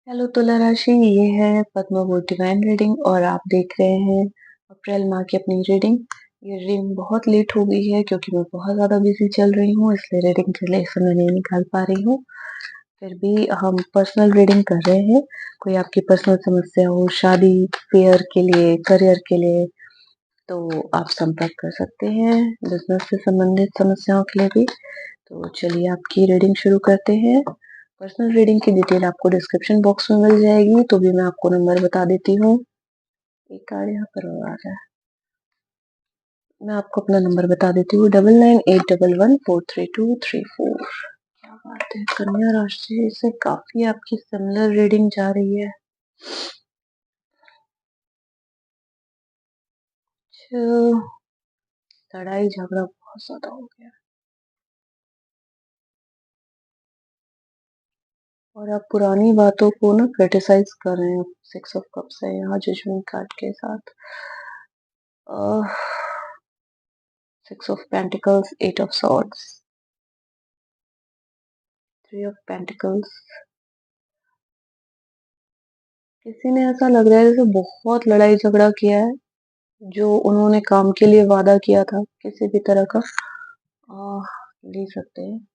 Hello तुला राशि, ये है पद्मा वो डिवाइन रीडिंग और आप देख रहे हैं अप्रैल माह की अपनी रीडिंग। ये रीडिंग बहुत लेट हो गई है क्योंकि मैं बहुत ज़्यादा बिजी चल रही हूँ, इसलिए रीडिंग के लिए समय नहीं निकाल पा रही हूँ। फिर भी हम पर्सनल रीडिंग कर रहे हैं। कोई आपकी पर्सनल समस्या हो, शादी, फेयर के लिए, करियर के लिए, तो आप संपर्क कर सकते हैं। बिजनेस से संबंधित समस्याओं के लिए भी। तो चलिए आपकी रीडिंग शुरू करते हैं। पर्सनल रीडिंग की डिटेल आपको डिस्क्रिप्शन बॉक्स में मिल जाएगी, तो भी मैं आपको नंबर बता देती हूँ। एक कार्ड यहाँ पर और आ रहा है, मैं आपको अपना नंबर बता देती हूँ, 9981143234। क्या बात है, कन्या राशि से काफी आपकी सिमिलर रीडिंग जा रही है। लड़ाई झगड़ा बहुत ज्यादा हो गया और आप पुरानी बातों को ना क्रिटिसाइज कर रहे हैं। 6 ऑफ कप्स है यहाँ जजमेंट कार्ड के साथ। 6 of pentacles, 8 of swords, 3 of pentacles. किसी ने ऐसा लग रहा है जैसे बहुत लड़ाई झगड़ा किया है, जो उन्होंने काम के लिए वादा किया था किसी भी तरह का। ले सकते हैं।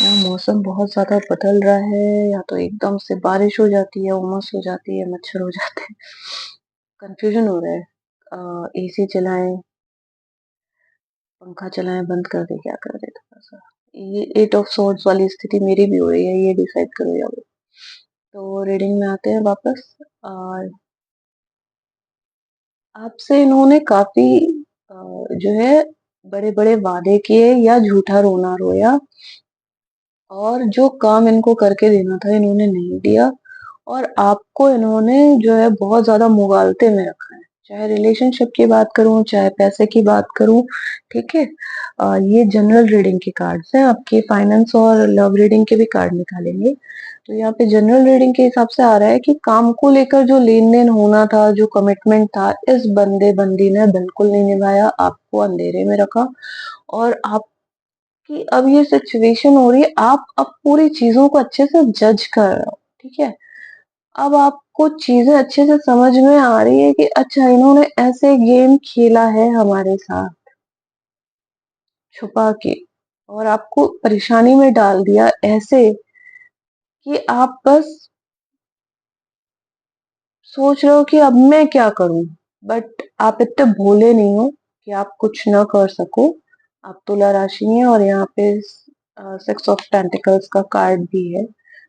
यहाँ मौसम बहुत ज्यादा बदल रहा है, या तो एकदम से बारिश हो जाती है, उमस हो जाती है, मच्छर हो जाते हैं, कंफ्यूजन हो रहा है। एसी चलाएं, पंखा चलाएं, बंद कर दे, क्या कर दे, थोड़ा सा। ये 8 ऑफ सॉर्ड्स वाली स्थिति मेरी भी हो रही है, ये डिसाइड करो या वो। तो रीडिंग में आते हैं वापस। और आपसे इन्होंने काफी जो है बड़े बड़े वादे किए या झूठा रोना रोया, और जो काम इनको करके देना था इन्होंने नहीं दिया, और आपको इन्होंने जो है बहुत ज्यादा मुगालते में रखा है। चाहे रिलेशनशिप की बात करूं, चाहे पैसे की बात करूं, ठीक है। ये जनरल रीडिंग के कार्ड्स हैं, आपके फाइनेंस और लव रीडिंग के भी कार्ड निकालेंगे। तो यहाँ पे जनरल रीडिंग के हिसाब से आ रहा है कि काम को लेकर जो लेन देन होना था, जो कमिटमेंट था, इस बंदे बंदी ने बिल्कुल नहीं निभाया, आपको अंधेरे में रखा। और आपकी अब ये सिचुएशन हो रही है, आप अब पूरी चीजों को अच्छे से जज कर रहे हो, ठीक है। अब आपको चीजें अच्छे से समझ में आ रही है कि अच्छा, इन्होंने ऐसे गेम खेला है हमारे साथ छुपा के, और आपको परेशानी में डाल दिया ऐसे कि आप बस सोच रहे हो कि अब मैं क्या करूं। बट आप इतने भोले नहीं हो कि आप कुछ ना कर सको। आप तुला राशि हैं और यहाँ पे 6 ऑफ पेंटिकल्स का कार्ड भी है,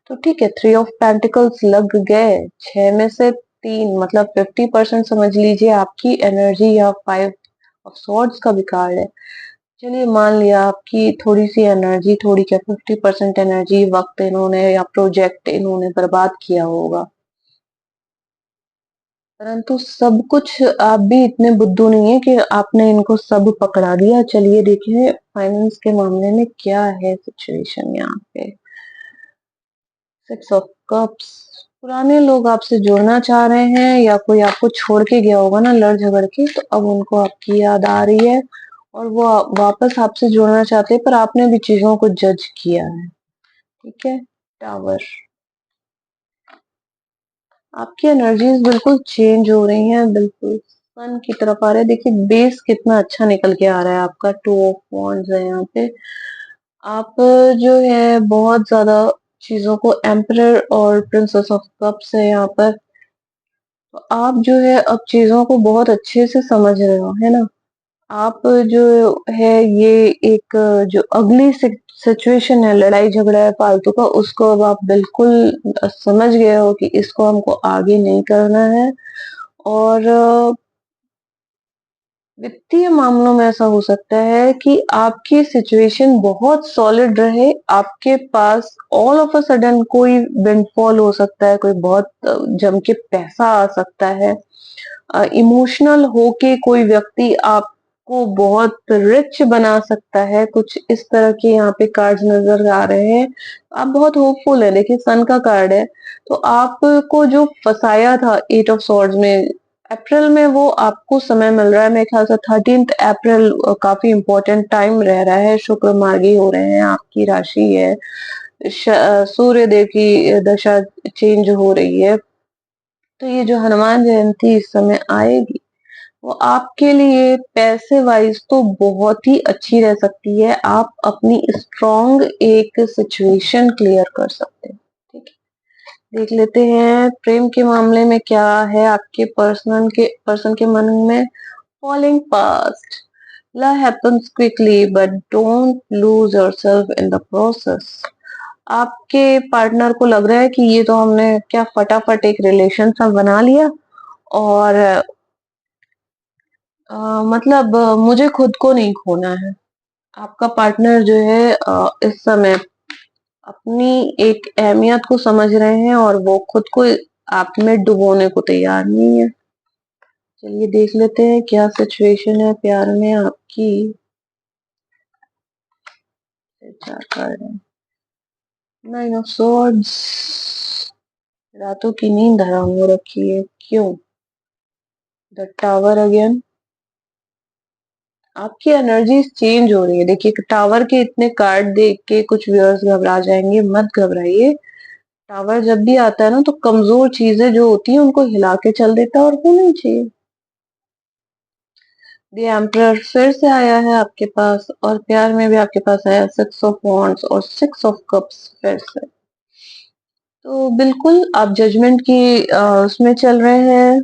तो ठीक है। 3 ऑफ पेंटिकल्स लग गए, 6 में से 3 मतलब 50% समझ लीजिए आपकी एनर्जी, या 5 ऑफ सॉर्ड्स का भी कार्ड है। चलिए मान लिया आपकी थोड़ी सी एनर्जी, थोड़ी क्या 50% एनर्जी, वक्त इन्होंने या प्रोजेक्ट इन्होंने बर्बाद किया होगा, परंतु सब कुछ आप भी इतने बुद्धू नहीं है कि आपने इनको सब पकड़ा दिया। चलिए देखिए फाइनेंस के मामले में क्या है सिचुएशन यहाँ पे। 6 ऑफ कप्स, पुराने लोग आपसे जुड़ना चाह रहे हैं, या कोई आपको छोड़ के गया होगा ना लड़ झगड़ के, तो अब उनको आपकी याद आ रही है और वो वापस आपसे जुड़ना चाहते हैं, पर आपने भी चीजों को जज किया है, ठीक है। टावर, आपकी एनर्जीज बिल्कुल चेंज हो रही हैं, बिल्कुल सन की तरफ आ रहे हैं। देखिए बेस कितना अच्छा निकल के आ रहा है आपका। 2 ऑफ वॉन्ड्स है यहाँ पे। आप जो है बहुत ज्यादा चीजों को, एम्परर और प्रिंसेस ऑफ कप्स है यहाँ पर, तो आप जो है अब चीजों को बहुत अच्छे से समझ रहे हो, है ना। आप जो है ये एक जो अगली सिचुएशन है, लड़ाई झगड़ा है फालतू का, उसको अब आप बिल्कुल समझ गए हो कि इसको हमको आगे नहीं करना है। और वित्तीय मामलों में ऐसा हो सकता है कि आपकी सिचुएशन बहुत सॉलिड रहे, आपके पास ऑल ऑफ अ सडन कोई विंडफॉल हो सकता है, कोई बहुत जम के पैसा आ सकता है। इमोशनल होके कोई व्यक्ति आपको बहुत रिच बना सकता है, कुछ इस तरह के यहाँ पे कार्ड्स नजर आ रहे हैं। आप बहुत होपफुल है, देखिए सन का कार्ड है, तो आपको जो फंसाया था 8 ऑफ सॉर्ड्स में, अप्रैल में वो आपको समय मिल रहा है। मेरे ख्याल से 13 अप्रैल काफी इंपॉर्टेंट टाइम रह रहा है, शुक्र मार्गी हो रहे हैं, आपकी राशि है सूर्य देव की दशा चेंज हो रही है, तो ये जो हनुमान जयंती इस समय आएगी वो आपके लिए पैसे वाइज तो बहुत ही अच्छी रह सकती है। आप अपनी स्ट्रॉन्ग एक सिचुएशन क्लियर कर सकते हैं। ठीक है, देख लेते हैं प्रेम के मामले में क्या है आपके पर्सन के मन में। Falling past, love happens quickly but don't lose yourself in the process. आपके पार्टनर को लग रहा है कि ये तो हमने क्या फटाफट एक रिलेशन सा बना लिया, और मतलब मुझे खुद को नहीं खोना है। आपका पार्टनर जो है इस समय अपनी एक अहमियत को समझ रहे हैं और वो खुद को आप में डुबोने को तैयार नहीं है। चलिए देख लेते हैं क्या सिचुएशन है प्यार में आपकी। क्या कर रहे हैं, 9 ऑफ सॉर्ड्स, रातों की नींद हराम हो रखी है, क्यों? द टावर अगेन, आपकी एनर्जी चेंज हो रही है। देखिए टावर के इतने कार्ड देख के कुछ व्यूअर्स घबरा जाएंगे, मत घबराइए। टावर जब भी आता है ना तो कमजोर चीजें जो होती हैं उनको हिला के चल देता है, और होना चाहिए। द एम्परर फिर से आया है आपके पास, और प्यार में भी आपके पास आया 6 ऑफ वॉन्ड्स और 6 ऑफ कप्स फिर से। तो बिल्कुल आप जजमेंट की उसमें चल रहे हैं।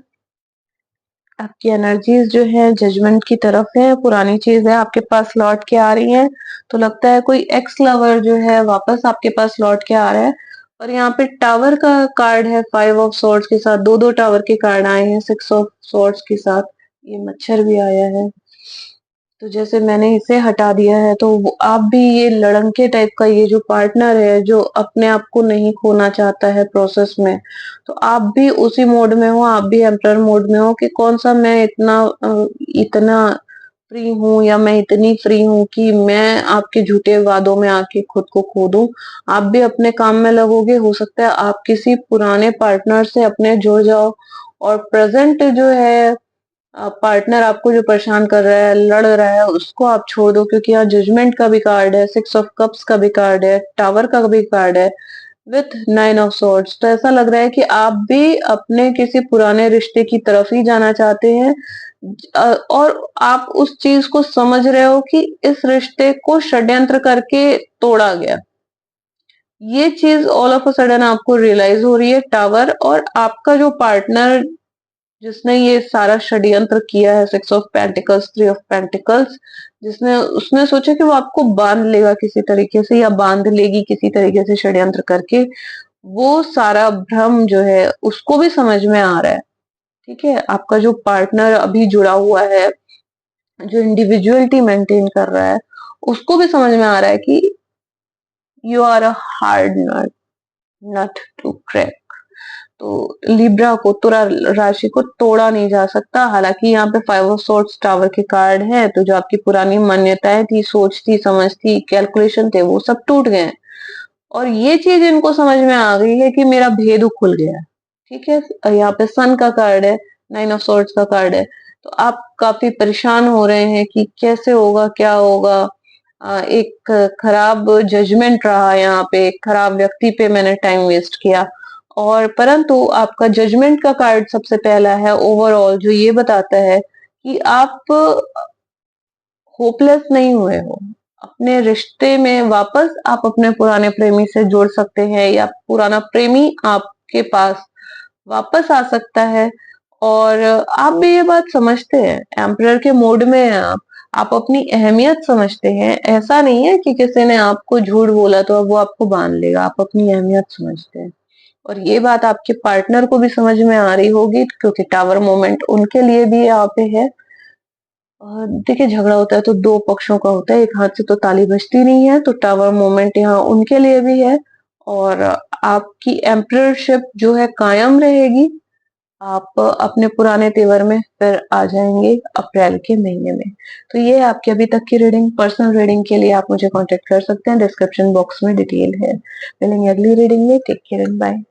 आपकी एनर्जीज जो है जजमेंट की तरफ है, पुरानी चीज है आपके पास लौट के आ रही है। तो लगता है कोई एक्स लवर जो है वापस आपके पास लौट के आ रहा है। और यहाँ पे टावर का कार्ड है 5 ऑफ सॉर्ड्स के साथ, दो दो टावर के कार्ड आए हैं 6 ऑफ सॉर्ड्स के साथ। ये मच्छर भी आया है, तो जैसे मैंने इसे हटा दिया है तो आप भी ये लड़ंके टाइप का ये जो पार्टनर है जो अपने आप को नहीं खोना चाहता है प्रोसेस में, तो आप भी उसी मोड में हो, आप भी एम्प्रर मोड में हो कि कौन सा मैं इतना फ्री हूं या मैं इतनी फ्री हूं कि मैं आपके झूठे वादों में आके खुद को खो दूं। आप भी अपने काम में लगोगे, हो सकता है आप किसी पुराने पार्टनर से अपने जुड़ जाओ, और प्रेजेंट जो है पार्टनर आपको जो परेशान कर रहा है लड़ रहा है उसको आप छोड़ दो, क्योंकि यहाँ जजमेंट का भी कार्ड है, 6 ऑफ कप्स का भी कार्ड है, टावर का भी कार्ड है विथ 9 ऑफ सॉर्ड्स। तो ऐसा लग रहा है कि आप भी अपने किसी पुराने रिश्ते की तरफ ही जाना चाहते हैं, और आप उस चीज को समझ रहे हो कि इस रिश्ते को षड्यंत्र करके तोड़ा गया। ये चीज ऑल ऑफ अ सडन आपको रियलाइज हो रही है टावर, और आपका जो पार्टनर जिसने ये सारा षड्यंत्र किया है 6 ऑफ पेंटिकल्स 3 ऑफ पेंटिकल्स, जिसने उसने सोचा कि वो आपको बांध लेगा किसी तरीके से या बांध लेगी किसी तरीके से षड्यंत्र करके, वो सारा भ्रम जो है उसको भी समझ में आ रहा है। ठीक है, आपका जो पार्टनर अभी जुड़ा हुआ है जो इंडिविजुअलिटी मेंटेन कर रहा है उसको भी समझ में आ रहा है कि you are a hard nut, nut to crack. तो लिब्रा को, तुला राशि को तोड़ा नहीं जा सकता। हालांकि यहाँ पे 5 ऑफ सॉर्ड्स टावर के कार्ड है, तो जो आपकी पुरानी मान्यताएं थी, सोच थी, समझ थी, कैलकुलेशन थे, वो सब टूट गए हैं। और ये चीज इनको समझ में आ गई है कि मेरा भेद खुल गया है। ठीक है, यहाँ पे सन का कार्ड है, 9 ऑफ सॉर्ड्स का कार्ड है। तो आप काफी परेशान हो रहे हैं कि कैसे होगा, क्या होगा। एक खराब जजमेंट रहा यहाँ पे, एक खराब व्यक्ति पे मैंने टाइम वेस्ट किया। और परंतु आपका जजमेंट का कार्ड सबसे पहला है ओवरऑल, जो ये बताता है कि आप होपलेस नहीं हुए हो। अपने रिश्ते में वापस आप अपने पुराने प्रेमी से जुड़ सकते हैं, या पुराना प्रेमी आपके पास वापस आ सकता है। और आप भी ये बात समझते हैं, एम्परर के मोड में हैं आप अपनी अहमियत समझते हैं। ऐसा नहीं है कि किसी ने आपको झूठ बोला तो अब वो आपको बांध लेगा, आप अपनी अहमियत समझते हैं। और ये बात आपके पार्टनर को भी समझ में आ रही होगी, क्योंकि टावर मोमेंट उनके लिए भी यहाँ पे है। और देखिए झगड़ा होता है तो दो पक्षों का होता है, एक हाथ से तो ताली बजती नहीं है, तो टावर मोमेंट यहाँ उनके लिए भी है। और आपकी एम्पररशिप जो है कायम रहेगी। आप अपने पुराने तेवर में फिर आ जाएंगे अप्रैल के महीने में। तो ये है आपकी अभी तक की रीडिंग। पर्सनल रीडिंग के लिए आप मुझे कांटेक्ट कर सकते हैं, डिस्क्रिप्शन बॉक्स में डिटेल है। मिलेंगे अगली रीडिंग में, टेक केयर एंड बाय।